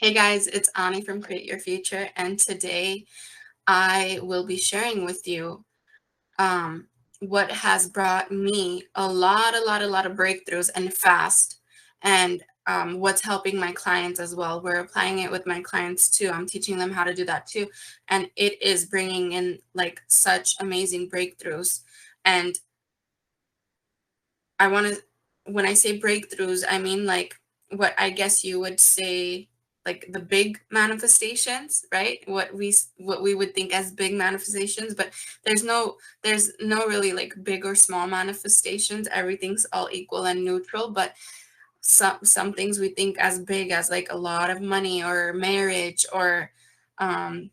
Hey guys, it's Ani from Create Your Future, and today I will be sharing with you um, what has brought me a lot of breakthroughs and fast, and what's helping my clients as well. We're applying it with my clients too. I'm teaching them how to do that too, and it is bringing in like such amazing breakthroughs. And I want to, when I say breakthroughs, I mean like what I guess you would say like the big manifestations, right? What we would think as big manifestations, but there's no really like big or small manifestations. Everything's all equal and neutral, but some things we think as big as like a lot of money or marriage or um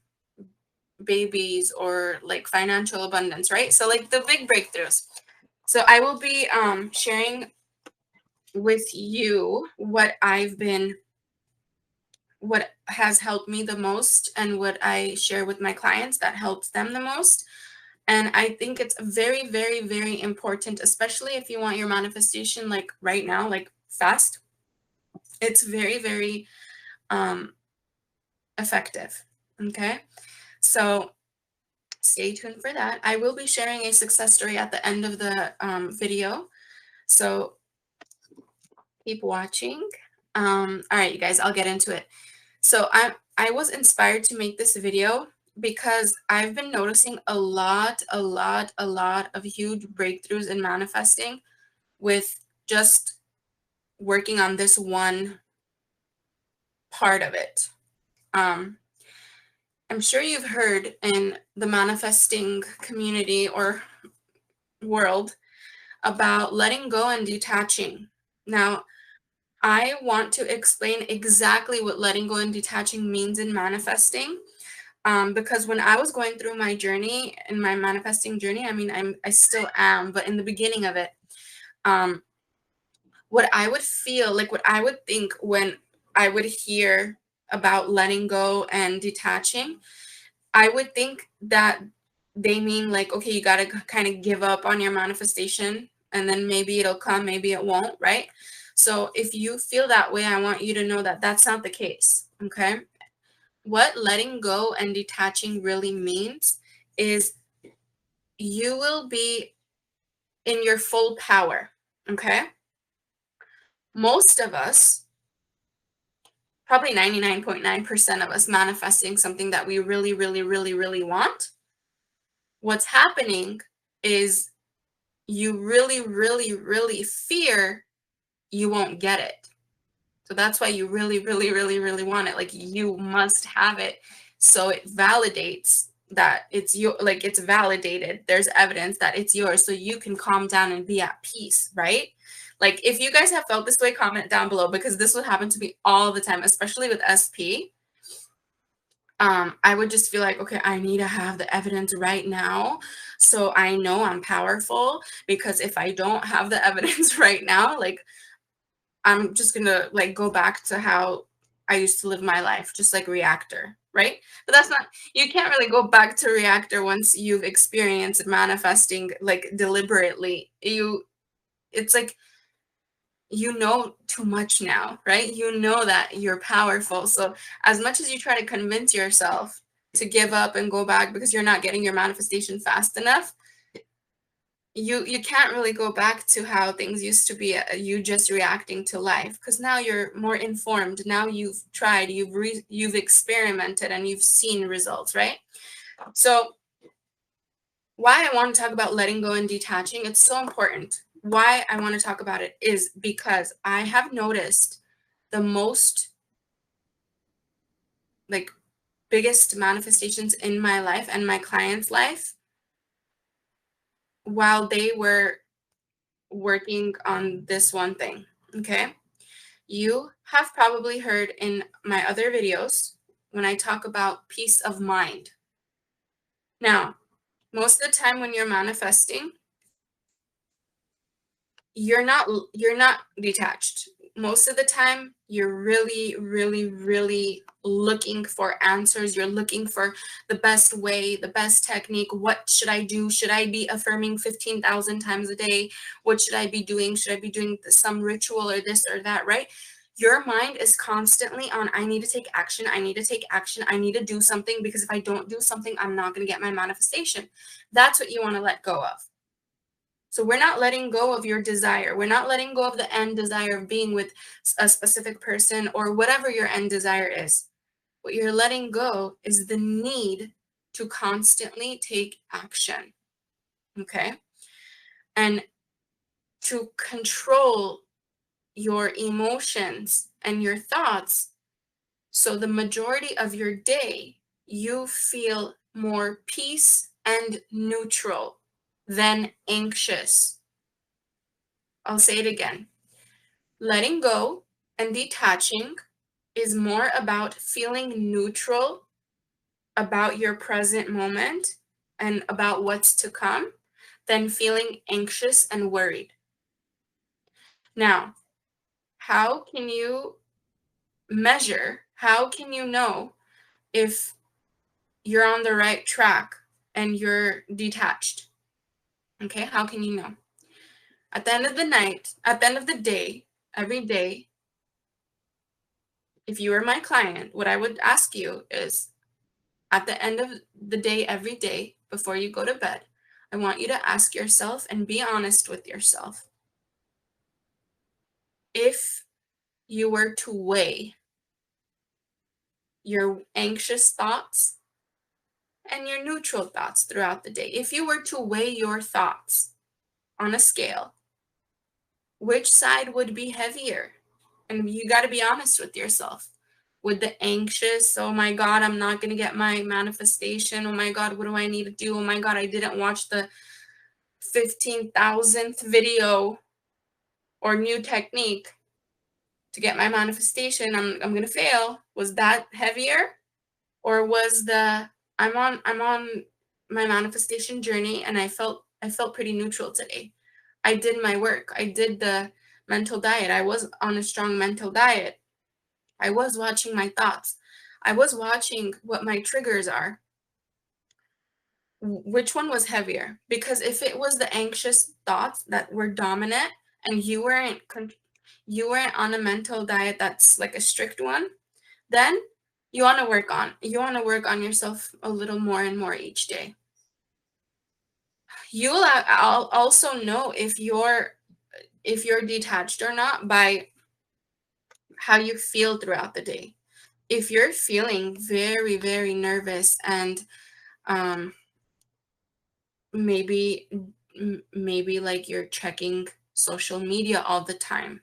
babies or like financial abundance, right? So like the big breakthroughs. So I will be sharing with you what has helped me the most and what I share with my clients that helps them the most. And I think it's very, very, very important, especially if you want your manifestation like right now, like fast. It's very, very um, effective. Okay. So stay tuned for that. I will be sharing a success story at the end of the video. So keep watching. All right, you guys, I'll get into it. So I was inspired to make this video because I've been noticing a lot of huge breakthroughs in manifesting with just working on this one part of it. Um, I'm sure you've heard in the manifesting community or world about letting go and detaching. Now, I want to explain exactly what letting go and detaching means in manifesting. Because when I was going through my journey and my manifesting journey, I mean, I still am, but in the beginning of it, um, what I would feel like, what I would think when I would hear about letting go and detaching, I would think that they mean like, okay, you got to kind of give up on your manifestation and then maybe it'll come, maybe it won't, right? So if you feel that way, I want you to know that that's not the case, okay? What letting go and detaching really means is you will be in your full power. Okay. Most of us, probably 99.9% of us, manifesting something that we really, really, really, really want. What's happening is you really, really, really fear you won't get it. So that's why you really, really, really, really want it. Like you must have it. So it validates that it's your, like it's validated. There's evidence that it's yours. So you can calm down and be at peace, right? Like if you guys have felt this way, comment down below because this would happen to me all the time, especially with SP. I would just feel like, okay, I need to have the evidence right now. So I know I'm powerful because if I don't have the evidence right now, like I'm just gonna like go back to how I used to live my life, just like reactor, right? But that's not, you can't really go back to reactor once you've experienced manifesting like deliberately. It's like, you know too much now, right? You know that you're powerful. So as much as you try to convince yourself to give up and go back because you're not getting your manifestation fast enough, you can't really go back to how things used to be, you just reacting to life, because now you're more informed. Now you've tried, you've experimented and you've seen results, right? So why I want to talk about letting go and detaching, it's so important. Why I want to talk about it is because I have noticed the most like biggest manifestations in my life and my clients' life while they were working on this one thing. Okay. You have probably heard in my other videos when I talk about peace of mind. Now, most of the time when you're manifesting, you're not detached. Most of the time, you're really, really, really looking for answers. You're looking for the best way, the best technique. What should I do? Should I be affirming 15,000 times a day? What should I be doing? Should I be doing some ritual or this or that, right? Your mind is constantly on, I need to take action, I need to take action, I need to do something, because if I don't do something, I'm not going to get my manifestation. That's what you want to let go of. So we're not letting go of your desire. We're not letting go of the end desire of being with a specific person or whatever your end desire is. What you're letting go is the need to constantly take action. Okay? And to control your emotions and your thoughts, so the majority of your day, you feel more peace and neutral than anxious. I'll say it again. Letting go and detaching is more about feeling neutral about your present moment and about what's to come than feeling anxious and worried. Now, how can you measure, how can you know if you're on the right track and you're detached? Okay, how can you know? At the end of the night, at the end of the day, every day, if you were my client, what I would ask you is, at the end of the day, every day, before you go to bed, I want you to ask yourself and be honest with yourself. If you were to weigh your anxious thoughts and your neutral thoughts throughout the day, if you were to weigh your thoughts on a scale, which side would be heavier? And you got to be honest with yourself. With the anxious, oh my God, I'm not going to get my manifestation. Oh my God, what do I need to do? Oh my God, I didn't watch the 15,000th video or new technique to get my manifestation. I'm going to fail. Was that heavier? Or was the I'm on my manifestation journey and I felt pretty neutral today. I did my work. I did the mental diet. I was on a strong mental diet. I was watching my thoughts. I was watching what my triggers are. Which one was heavier? Because if it was the anxious thoughts that were dominant and you weren't on a mental diet that's like a strict one, then you want to work on yourself a little more and more each day. You'll also know if you're detached or not by how you feel throughout the day. If you're feeling very, very nervous and um, maybe maybe like you're checking social media all the time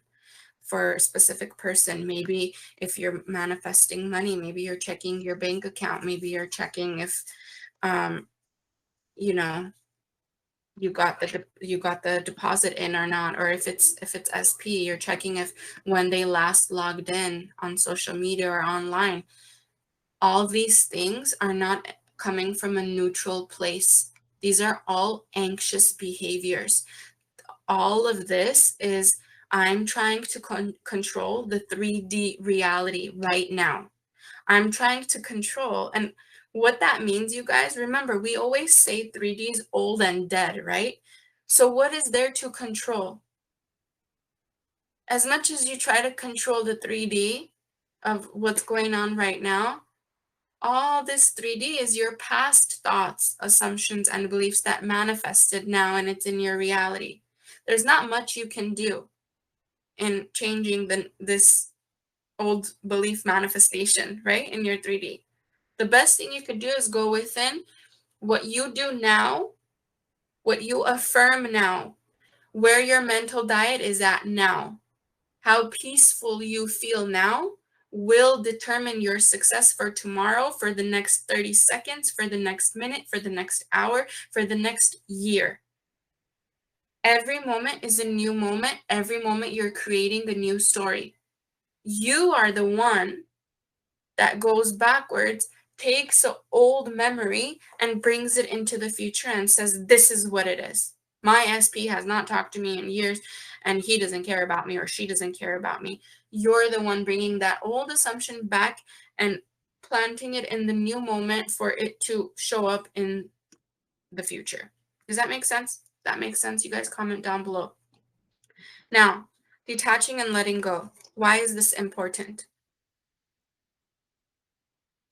for a specific person, maybe if you're manifesting money, maybe you're checking your bank account, maybe you're checking if um, you know you got the deposit in or not, or if it's SP, you're checking if when they last logged in on social media or online. All these things are not coming from a neutral place. These are all anxious behaviors. All of this is, I'm trying to control the 3D reality right now. I'm trying to control. And what that means, you guys, remember, we always say 3D is old and dead, right? So what is there to control? As much as you try to control the 3D of what's going on right now, all this 3D is your past thoughts, assumptions, and beliefs that manifested now, and it's in your reality. There's not much you can do in changing this old belief manifestation, right, in your 3D. The best thing you could do is go within what you do now, what you affirm now, where your mental diet is at now. How peaceful you feel now will determine your success for tomorrow, for the next 30 seconds, for the next minute, for the next hour, for the next year. Every moment is a new moment. Every moment you're creating a new story. You are the one that goes backwards, takes an old memory and brings it into the future and says, this is what it is. My SP has not talked to me in years and he doesn't care about me or she doesn't care about me. You're the one bringing that old assumption back and planting it in the new moment for it to show up in the future. Does that make sense? That makes sense. You guys comment down below. Now, Detaching and letting go. Why is this important?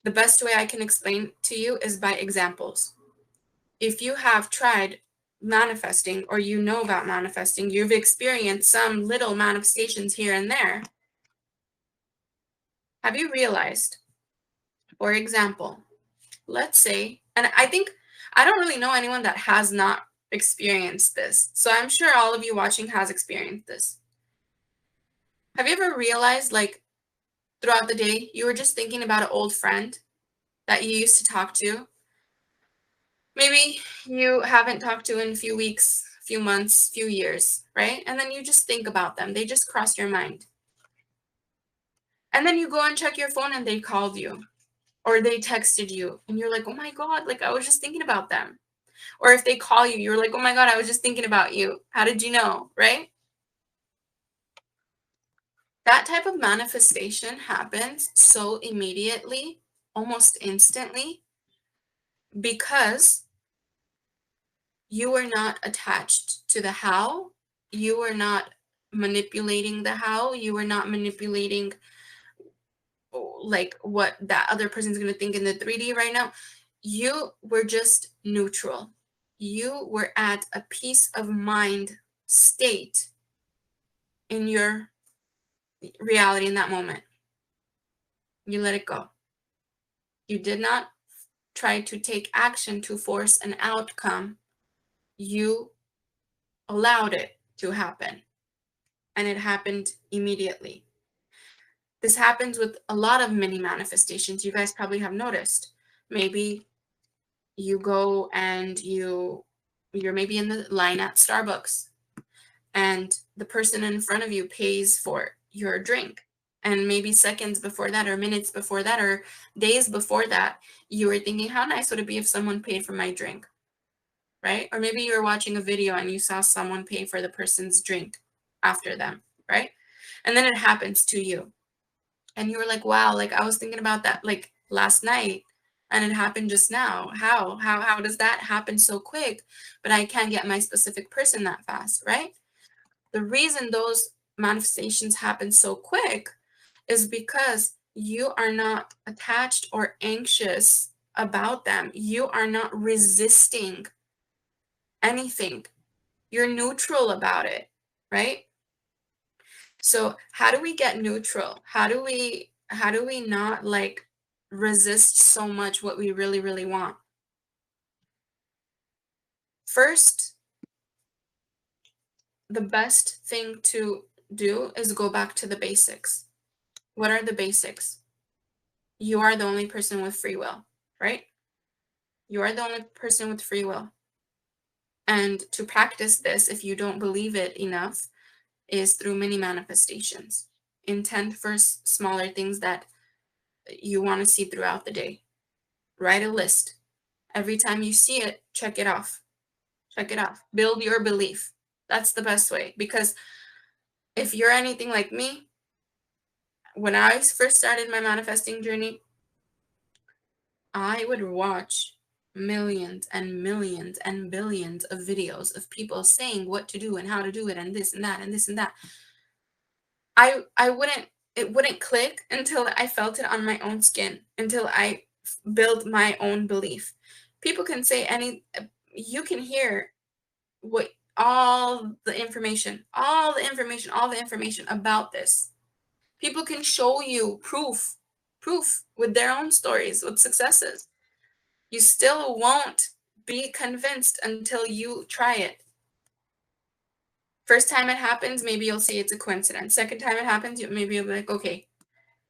The best way I can explain to you is by examples. If you have tried manifesting or you know about manifesting, you've experienced some little manifestations here and there. Have you realized, for example, let's say, and I don't really know anyone that has not experienced this. So I'm sure all of you watching has experienced this. Have you ever realized, like, throughout the day, you were just thinking about an old friend that you used to talk to? Maybe you haven't talked to in a few weeks, few months, few years, right? And then you just think about them. They just cross your mind. And then you go and check your phone and they called you or they texted you and you're like, "Oh my God, like I was just thinking about them." Or if they call you, you're like, "Oh my God, I was just thinking about you. How did you know?" Right? That type of manifestation happens so immediately, almost instantly, because you were not attached to the how. You were not manipulating the how. You were not manipulating like what that other person's going to think in the 3D right now. You were just neutral. You were at a peace of mind state in your reality in that moment. You let it go. You did not try to take action to force an outcome. You allowed it to happen, and it happened immediately. This happens with a lot of mini manifestations. You guys probably have noticed. Maybe you go and you're maybe in the line at Starbucks and the person in front of you pays for your drink. And maybe seconds before that, or minutes before that, or days before that, you were thinking, how nice would it be if someone paid for my drink? Right? Or maybe you were watching a video and you saw someone pay for the person's drink after them, right? And then it happens to you. And you were like, wow, like I was thinking about that like last night and it happened just now. How does that happen so quick? But I can't get my specific person that fast, right? The reason those manifestations happen so quick is because you are not attached or anxious about them. You are not resisting anything. You're neutral about it, right? So how do we get neutral? How do we not like resist so much what we really, really want? First, the best thing to do is go back to the basics. What are the basics? You are the only person with free will, right? You are the only person with free will. And to practice this, if you don't believe it enough, is through many manifestations. Intent for smaller things that you want to see throughout the day. Write a list. Every time you see it, check it off. Check it off. Build your belief. That's the best way. Because if you're anything like me, when I first started my manifesting journey, I would watch millions and millions and billions of videos of people saying what to do and how to do it and this and that and this and that. I wouldn't it wouldn't click until I felt it on my own skin, until I built my own belief. People can say you can hear what all the information about this. People can show you proof with their own stories, with successes. You still won't be convinced until you try it. First time it happens, maybe you'll say it's a coincidence. Second time it happens, maybe you'll be like, okay,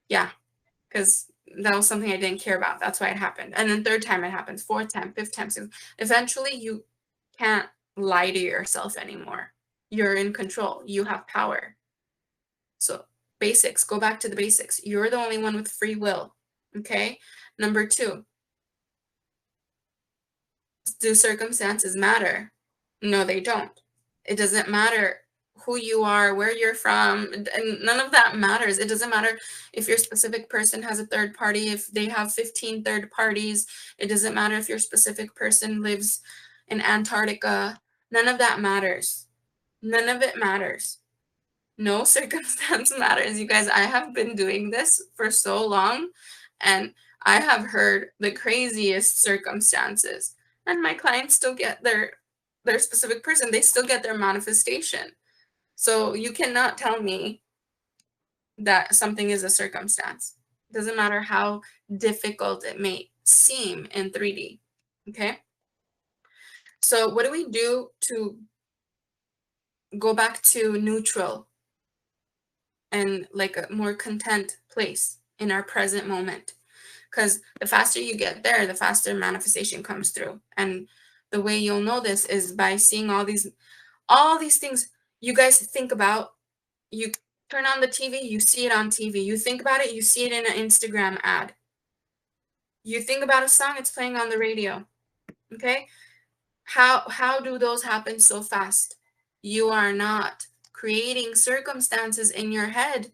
yeah, because that was something I didn't care about. That's why it happened. And then third time it happens, fourth time, fifth time. So eventually you can't lie to yourself anymore. You're in control. You have power. So basics, go back to the basics. You're the only one with free will. Okay. Number two, do circumstances matter? No, they don't. It doesn't matter who you are, where you're from, and none of that matters. It doesn't matter if your specific person has a third party, if they have 15 third parties. It doesn't matter if your specific person lives in Antarctica. None of that matters. None of it matters. No circumstance matters. You guys, I have been doing this for so long, and I have heard the craziest circumstances. And my clients still get their specific person, they still get their manifestation. So you cannot tell me that something is a circumstance. Doesn't matter how difficult it may seem in 3D. Okay? So what do we do to go back to neutral and like a more content place in our present moment? Because the faster you get there, the faster manifestation comes through. And the way you'll know this is by seeing all these things you guys think about. You turn on the TV, you see it on TV. You think about it, you see it in an Instagram ad. You think about a song, it's playing on the radio. Okay? How do those happen so fast? You are not creating circumstances in your head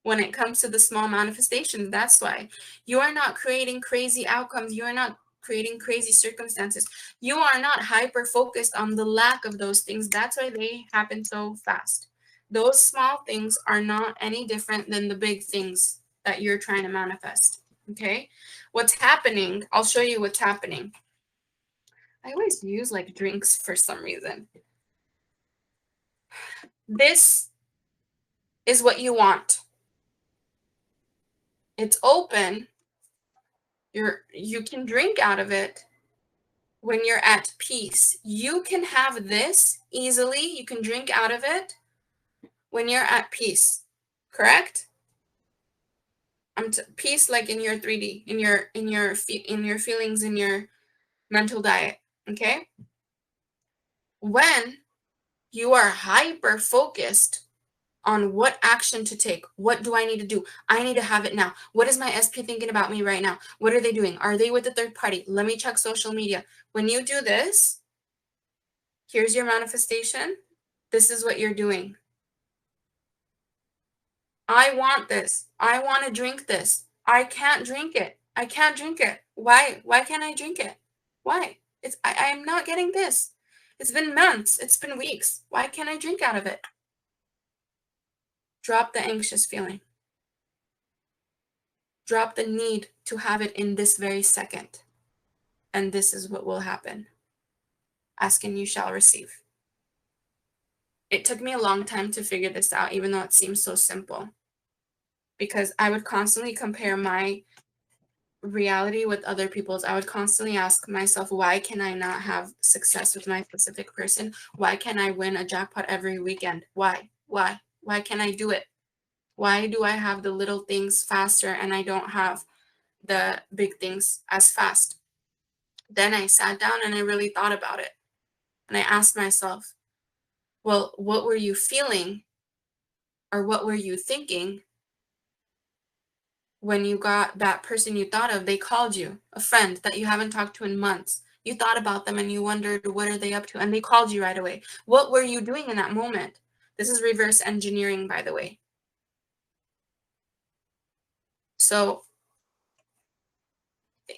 when it comes to the small manifestations. That's why you are not creating crazy outcomes. You are not creating crazy circumstances. You are not hyper focused on the lack of those things. That's why they happen so fast. Those small things are not any different than the big things that you're trying to manifest. Okay? What's happening? I'll show you what's happening. I always use like drinks for some reason. This is what you want. It's open. You can drink out of it when you're at peace. You can have this easily. You can drink out of it when you're at peace. Correct? Peace like in your 3D, in your feelings, in your mental diet. Okay? When you are hyper focused on what action to take. What do I need to do? I need to have it now. What is my SP thinking about me right now? What are they doing? Are they with the third party? Let me check social media. When you do this, here's your manifestation. This is what you're doing. I want this. I want to drink this. I can't drink it. I can't drink it. Why? Why can't I drink it? Why? I am not getting this. It's been months. It's been weeks. Why can't I drink out of it? Drop the anxious feeling. Drop the need to have it in this very second. And this is what will happen. Ask and you shall receive. It took me a long time to figure this out, even though it seems so simple. Because I would constantly compare my reality with other people's. I would constantly ask myself, why can I not have success with my specific person? Why can't I win a jackpot every weekend? Why? Why? Why can't I do it? Why do I have the little things faster and I don't have the big things as fast? Then I sat down and I really thought about it. And I asked myself, well, what were you feeling or what were you thinking when you got that person you thought of? They called you, a friend that you haven't talked to in months. You thought about them and you wondered, what are they up to? And they called you right away. What were you doing in that moment? This is reverse engineering, by the way. So,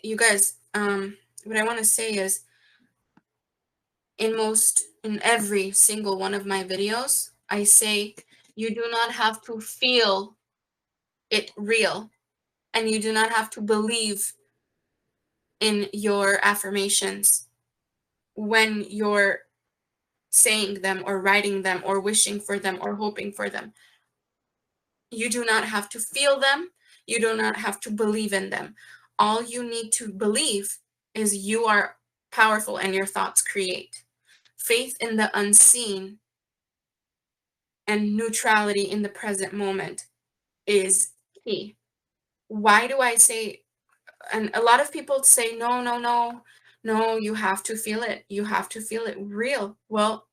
you guys, what I want to say is, in every single one of my videos, I say you do not have to feel it real, and you do not have to believe in your affirmations when you're saying them or writing them or wishing for them or hoping for them. You do not have to feel them. You do not have to believe in them. All you need to believe is you are powerful and your thoughts create. Faith in the unseen and neutrality in the present moment is key. Why do I say, and a lot of people say, no, no, no, no, you have to feel it. You have to feel it real. Well,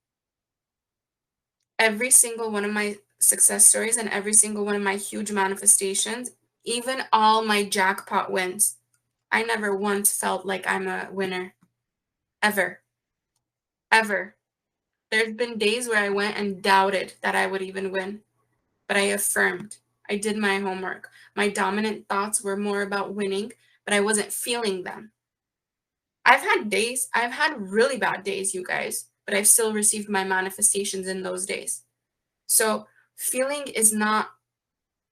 every single one of my success stories and every single one of my huge manifestations, even all my jackpot wins, I never once felt like I'm a winner. Ever. Ever. There's been days where I went and doubted that I would even win, but I affirmed. I did my homework. My dominant thoughts were more about winning, but I wasn't feeling them. I've had really bad days, you guys, but I've still received my manifestations in those days. So Feeling is not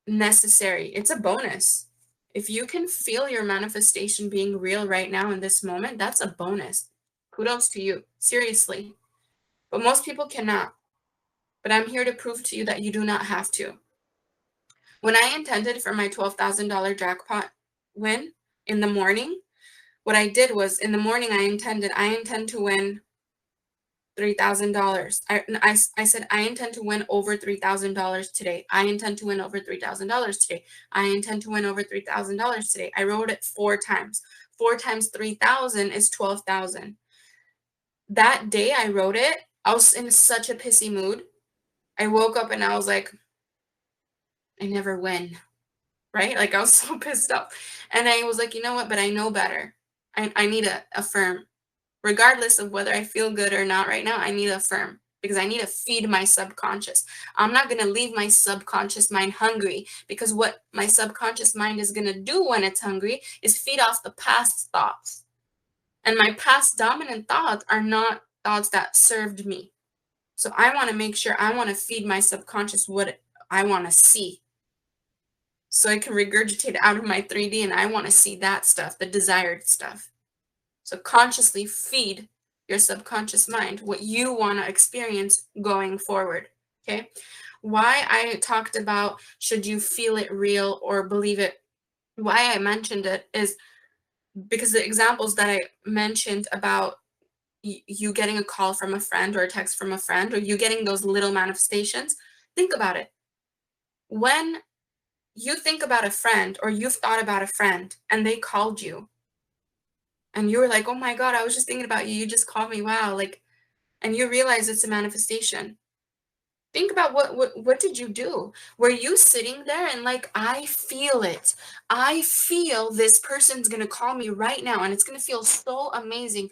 necessary. It's a bonus. If you can feel your manifestation being real right now in this moment, that's a bonus. Kudos to you. Seriously. But most people cannot. But I'm here to prove to you that you do not have to. When I intended for my $12,000 jackpot win in the morning, what I did was in the morning I intend to win $3,000. I said, I intend to win over $3,000 today. I intend to win over $3,000 today. I intend to win over $3,000 today. I wrote it 4 times. 4 times 3,000 is 12,000. That day I wrote it, I was in such a pissy mood. I woke up and I was like, I never win, right? Like I was so pissed off. And I was like, you know what? But I know better. I need to affirm. Regardless of whether I feel good or not right now, I need to affirm because I need to feed my subconscious. I'm not going to leave my subconscious mind hungry because what my subconscious mind is going to do when it's hungry is feed off the past thoughts. And my past dominant thoughts are not thoughts that served me. So I want to make sure I want to feed my subconscious what I want to see. So I can regurgitate out of my 3D and I want to see that stuff, the desired stuff. So consciously feed your subconscious mind what you want to experience going forward. Okay. Why I talked about should you feel it real or believe it, why I mentioned it is because the examples that I mentioned about you getting a call from a friend or a text from a friend or you getting those little manifestations, think about it. When you think about a friend or you've thought about a friend and they called you, and you were like, oh my God, I was just thinking about you. You just called me. Wow. Like, and you realize it's a manifestation. Think about what did you do? Were you sitting there and like, I feel it. I feel this person's gonna call me right now and it's gonna feel so amazing.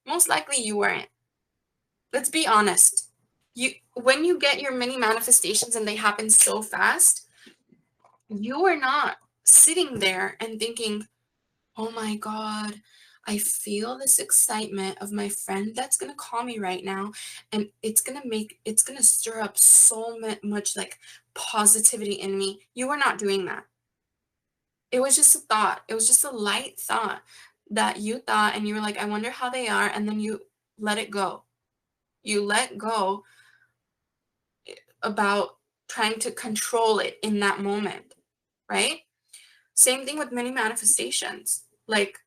Most likely you weren't. Let's be honest. When you get your mini manifestations and they happen so fast, you are not sitting there and thinking, oh my God, I feel this excitement of my friend that's going to call me right now. And it's going to stir up so much like positivity in me. You are not doing that. It was just a thought. It was just a light thought that you thought, and you were like, I wonder how they are. And then you let it go. You let go about trying to control it in that moment, right? Same thing with many manifestations. Like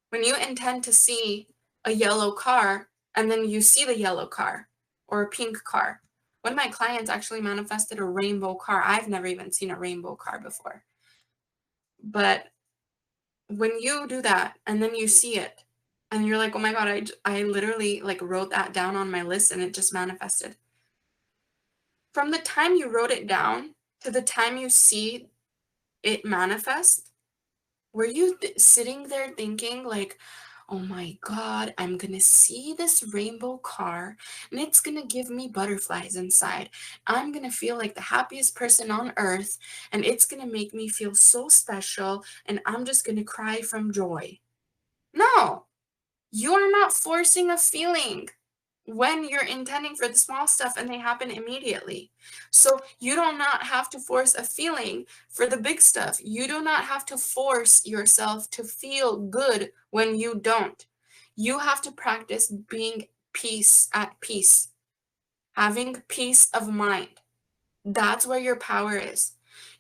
when you intend to see a yellow car and then you see the yellow car or a pink car. One of my clients actually manifested a rainbow car. I've never even seen a rainbow car before. But when you do that and then you see it and you're like, oh my God, I literally like wrote that down on my list and it just manifested. From the time you wrote it down to the time you see it manifest, were you sitting there thinking like, oh my God, I'm going to see this rainbow car and it's going to give me butterflies inside. I'm going to feel like the happiest person on earth and it's going to make me feel so special and I'm just going to cry from joy. No, you are not forcing a feeling when you're intending for the small stuff and they happen immediately. So you do not have to force a feeling for the big stuff. You do not have to force yourself to feel good when you don't. You have to practice being at peace, having peace of mind. That's where your power is.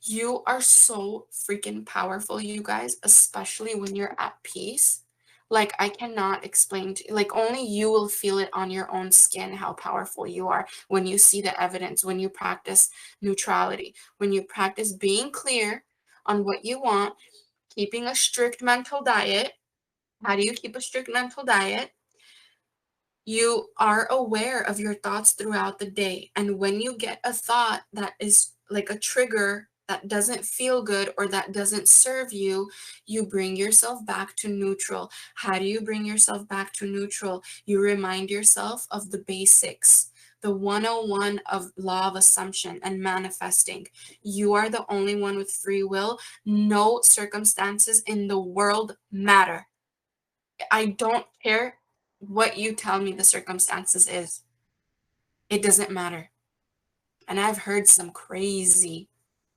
You are so freaking powerful, you guys, especially when you're at peace. Like, I cannot explain to like, only you will feel it on your own skin how powerful you are when you see the evidence, when you practice neutrality, when you practice being clear on what you want, keeping a strict mental diet. How do you keep a strict mental diet? You are aware of your thoughts throughout the day. And when you get a thought that is like a trigger that doesn't feel good or that doesn't serve you, you bring yourself back to neutral. How do you bring yourself back to neutral? You remind yourself of the basics. The 101 of law of assumption and manifesting. You are the only one with free will. No circumstances in the world matter. I don't care what you tell me the circumstances is. It doesn't matter. And I've heard some crazy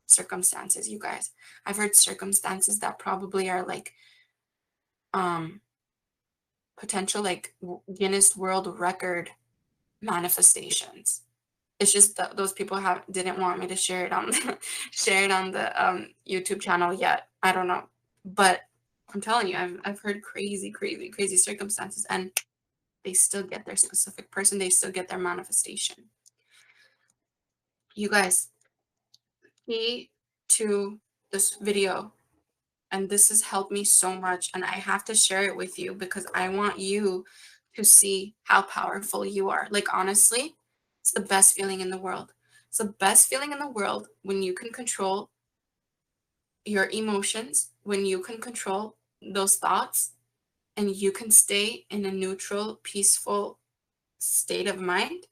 circumstances, you guys. I've heard circumstances that probably are like um potential like Guinness World Record manifestations. It's just that those people didn't want me to share it on the, share it on the YouTube channel yet. I don't know, but I'm telling you, I've heard crazy, crazy, crazy circumstances, and they still get their specific person. They still get their manifestation. You guys, key to this video, and this has helped me so much, and I have to share it with you because I want you to see how powerful you are. Like, honestly, it's the best feeling in the world. It's the best feeling in the world when you can control your emotions, when you can control those thoughts, and you can stay in a neutral, peaceful state of mind.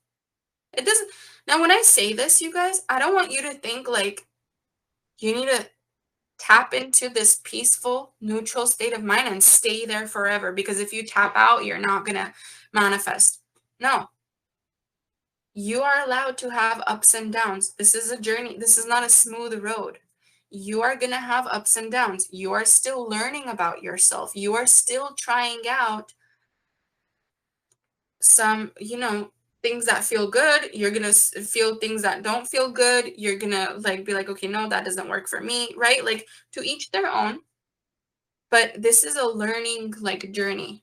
It doesn't, now when I say this, you guys, I don't want you to think like you need to tap into this peaceful, neutral state of mind and stay there forever, because if you tap out, you're not going to manifest. No. You are allowed to have ups and downs. This is a journey. This is not a smooth road. You are going to have ups and downs. You are still learning about yourself. You are still trying out some, things that feel good. You're going to feel things that don't feel good. You're going to like be like, okay, no, that doesn't work for me, right? Like, to each their own. But this is a learning like journey.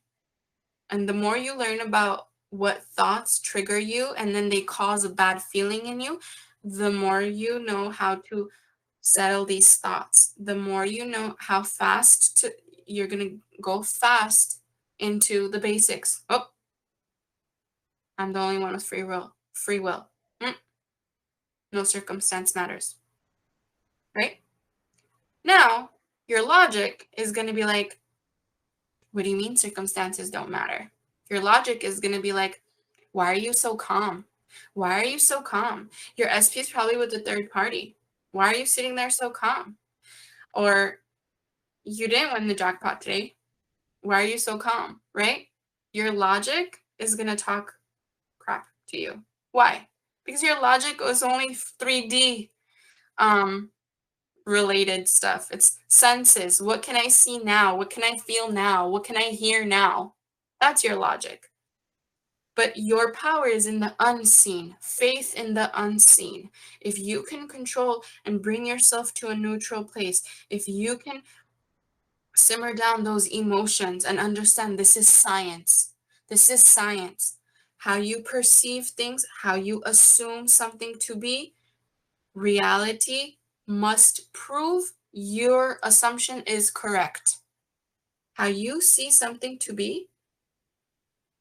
And the more you learn about what thoughts trigger you and then they cause a bad feeling in you, the more you know how to settle these thoughts. The more you know how you're going to go fast into the basics. Oh, I'm the only one with free will. Free will. No circumstance matters. Right? Now, your logic is going to be like, what do you mean circumstances don't matter? Your logic is going to be like, why are you so calm? Why are you so calm? Your SP is probably with a third party. Why are you sitting there so calm? Or you didn't win the jackpot today. Why are you so calm? Right? Your logic is going to talk crap to you. Why? Because your logic was only 3D related stuff. It's senses. What can I see now? What can I feel now? What can I hear now? That's your logic. But your power is in the unseen, faith in the unseen. If you can control and bring yourself to a neutral place, if you can simmer down those emotions and understand this is science. This is science. How you perceive things, how you assume something to be, reality must prove your assumption is correct. How you see something to be,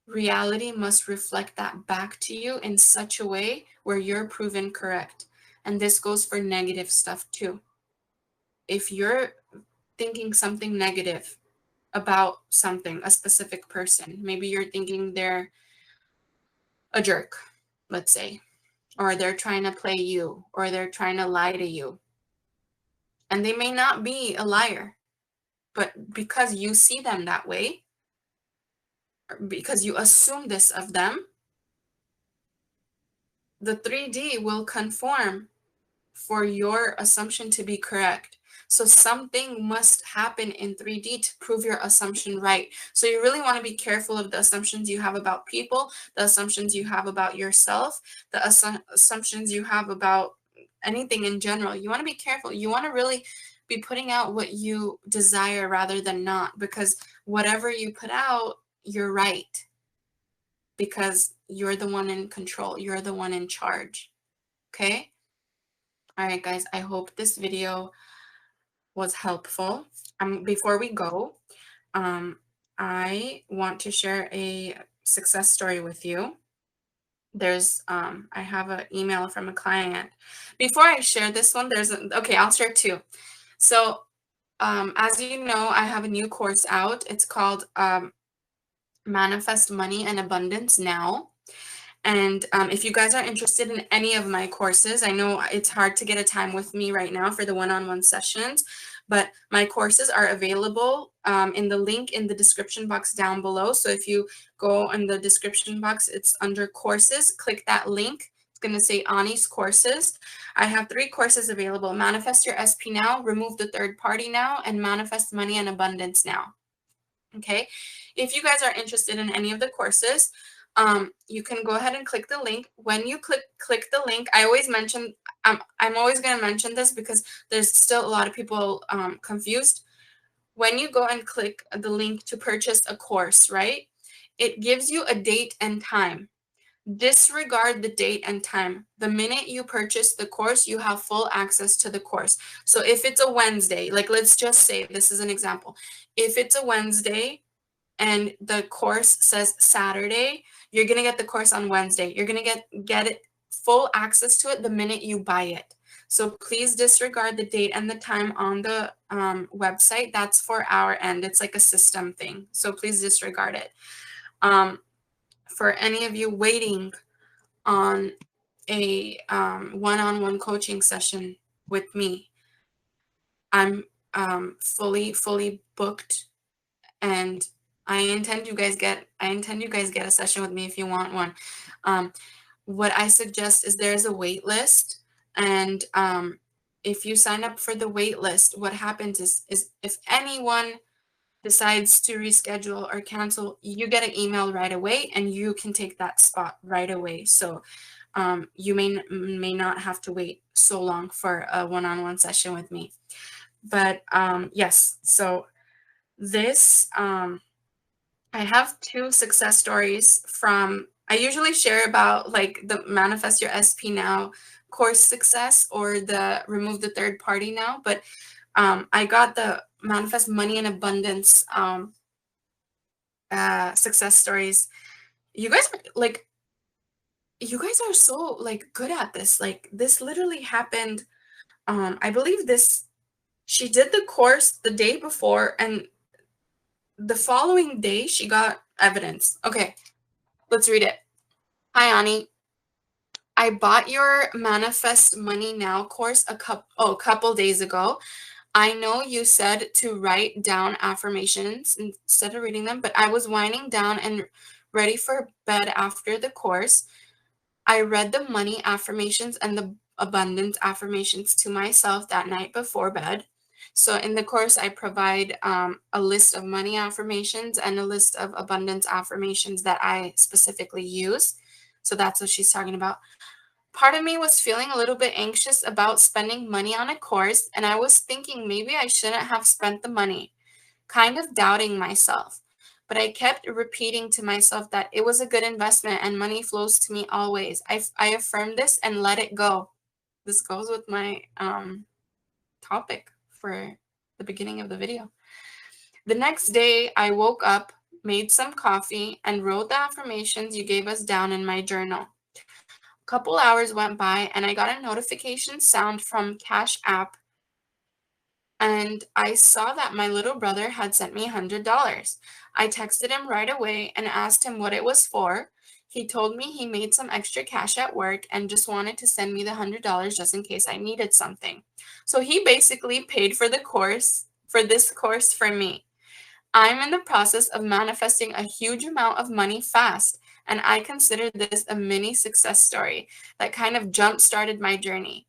reality must reflect that back to you in such a way where you're proven correct. And this goes for negative stuff too. If you're thinking something negative about something, a specific person, maybe you're thinking they're a jerk, let's say, or they're trying to play you, or they're trying to lie to you. And they may not be a liar, but because you see them that way, because you assume this of them, the 3D will conform for your assumption to be correct. So something must happen in 3D to prove your assumption right. So you really want to be careful of the assumptions you have about people, the assumptions you have about yourself, the assumptions you have about anything in general. You want to be careful. You want to really be putting out what you desire rather than not, because whatever you put out, you're right. Because you're the one in control. You're the one in charge. Okay? All right, guys, I hope this video was helpful. Before we go, I want to share a success story with you. I have an email from a client. Before I share this one, okay, I'll share two. So, as you know, I have a new course out. It's called Manifest Money and Abundance Now. And if you guys are interested in any of my courses, I know it's hard to get a time with me right now for the one-on-one sessions, but my courses are available in the link in the description box down below. So if you go in the description box, it's under courses, click that link It's going to say Ani's courses. I have 3 courses available: Manifest Your SP Now, Remove the Third Party Now, and Manifest Money and Abundance Now. Okay. If you guys are interested in any of the courses, you can go ahead and click the link. When you click the link, I always mention, I'm always going to mention this because there's still a lot of people confused. When you go and click the link to purchase a course, right, it gives you a date and time. Disregard the date and time. The minute you purchase the course, you have full access to the course. So if it's a Wednesday, like let's just say this is an example. If it's a Wednesday and the course says Saturday, you're going to get the course on Wednesday. You're going to get it full access to it the minute you buy it. So please disregard the date and the time on the website. That's for our end. It's like a system thing. So please disregard it. For any of you waiting on a one-on-one coaching session with me, I'm fully booked, and I intend you guys get a session with me if you want one. What I suggest is there's a wait list, and if you sign up for the wait list, what happens is if anyone decides to reschedule or cancel, you get an email right away and you can take that spot right away. So you may not have to wait so long for a one-on-one session with me. But yes, so this, I have 2 success stories from, I usually share about like the Manifest Your SP Now course success or the Remove the Third Party Now, but I got the Manifest Money and Abundance success stories. You guys are so like good at this. Like this literally happened. I believe she did the course the day before, and the following day she got evidence. Okay, let's read it. Hi, Ani. I bought your Manifest Money Now course a couple days ago. I know you said to write down affirmations instead of reading them, but I was winding down and ready for bed after the course. I read the money affirmations and the abundance affirmations to myself that night before bed. So in the course, I provide a list of money affirmations and a list of abundance affirmations that I specifically use. So that's what she's talking about. Part of me was feeling a little bit anxious about spending money on a course, and I was thinking maybe I shouldn't have spent the money, kind of doubting myself. But I kept repeating to myself that it was a good investment and money flows to me always. I affirmed this and let it go. This goes with my topic for the beginning of the video. The next day, I woke up, made some coffee, and wrote the affirmations you gave us down in my journal. A couple hours went by, and I got a notification sound from Cash App, and I saw that my little brother had sent me $100. I texted him right away and asked him what it was for. He told me he made some extra cash at work and just wanted to send me the $100 just in case I needed something. So he basically paid for this course for me. I'm in the process of manifesting a huge amount of money fast, and I consider this a mini success story that kind of jump-started my journey.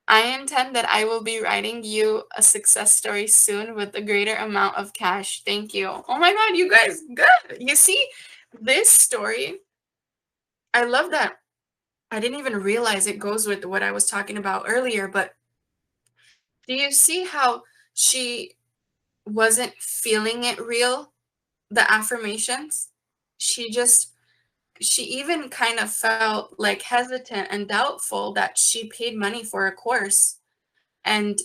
I intend that I will be writing you a success story soon with a greater amount of cash. Thank you. Oh my God, you guys, good. You see, this story, I love that. I didn't even realize it goes with what I was talking about earlier, but do you see how she wasn't feeling it real, the affirmations? She even kind of felt like hesitant and doubtful that she paid money for a course. And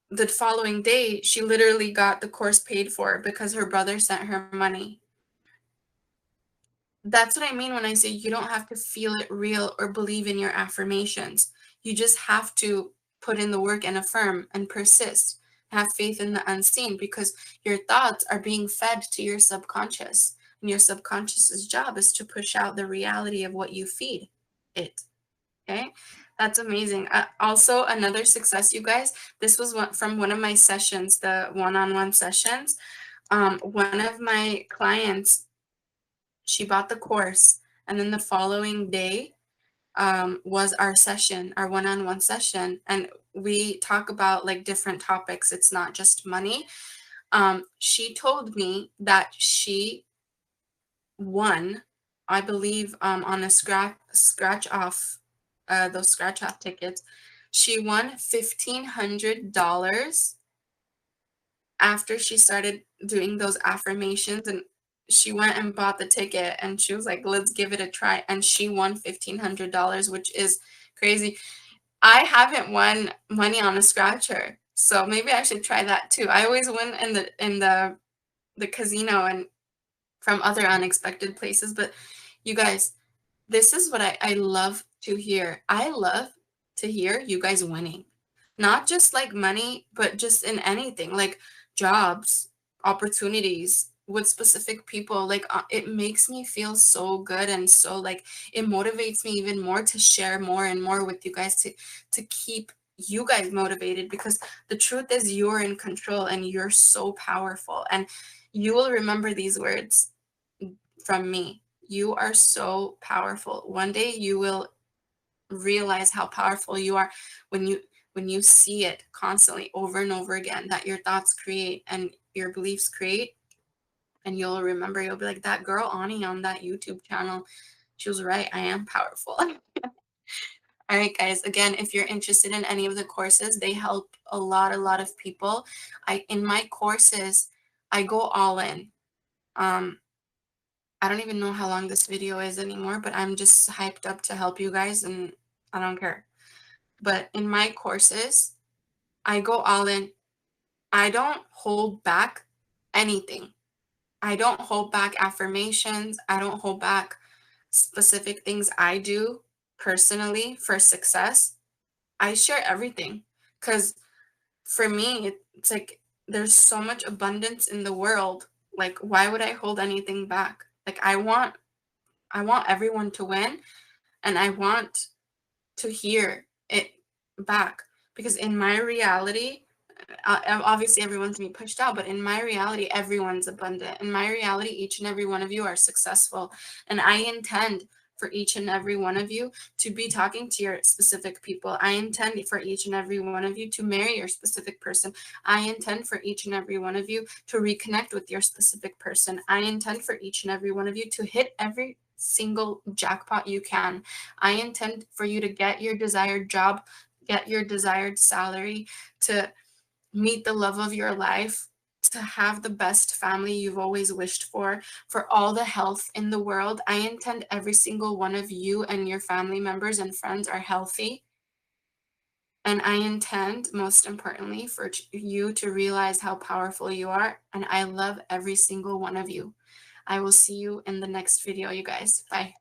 the following day, she literally got the course paid for because her brother sent her money. That's what I mean when I say you don't have to feel it real or believe in your affirmations. You just have to put in the work and affirm and persist. Have faith in the unseen because your thoughts are being fed to your subconscious. And your subconscious's job is to push out the reality of what you feed it. Okay, that's amazing. Also, another success, you guys, this was from one of my sessions, the one-on-one sessions. One of my clients, she bought the course, and then the following day, was our session, our one-on-one session, and we talk about like different topics. It's not just money. She told me that she won, I believe, on a scratch off, those scratch off tickets. She won $1,500 after she started doing those affirmations, and she went and bought the ticket and she was like, let's give it a try. And she won $1,500, which is crazy. I haven't won money on a scratcher, so maybe I should try that too. I always win in the casino and from other unexpected places. But you guys, this is what I love to hear. I love to hear you guys winning. Not just like money, but just in anything, like jobs, opportunities with specific people. Like it makes me feel so good, and so like it motivates me even more to share more and more with you guys, to keep you guys motivated, because the truth is you're in control and you're so powerful, and you will remember these words from me. You are so powerful. One day you will realize how powerful you are when you see it constantly over and over again, that your thoughts create and your beliefs create. And you'll remember, you'll be like, that girl Ani on that YouTube channel, she was right, I am powerful. All right, guys, again, if you're interested in any of the courses, they help a lot of people. In my courses, I go all in. um I don't even know how long this video is anymore, but I'm just hyped up to help you guys, and I don't care. But in my courses, I go all in. I don't hold back anything. I don't hold back affirmations. I don't hold back specific things I do personally for success. I share everything, because for me, it's like there's so much abundance in the world. Like, why would I hold anything back? Like, I want everyone to win, and I want to hear it back, because in my reality, obviously everyone's being pushed out, but in my reality, everyone's abundant. In my reality, each and every one of you are successful, and I intend for each and every one of you to be talking to your specific people. I intend for each and every one of you to marry your specific person. I intend for each and every one of you to reconnect with your specific person. I intend for each and every one of you to hit every single jackpot you can. I intend for you to get your desired job, get your desired salary, to meet the love of your life, to have the best family you've always wished for all the health in the world. I intend every single one of you and your family members and friends are healthy. And I intend, most importantly, for you to realize how powerful you are. And I love every single one of you. I will see you in the next video, you guys. Bye.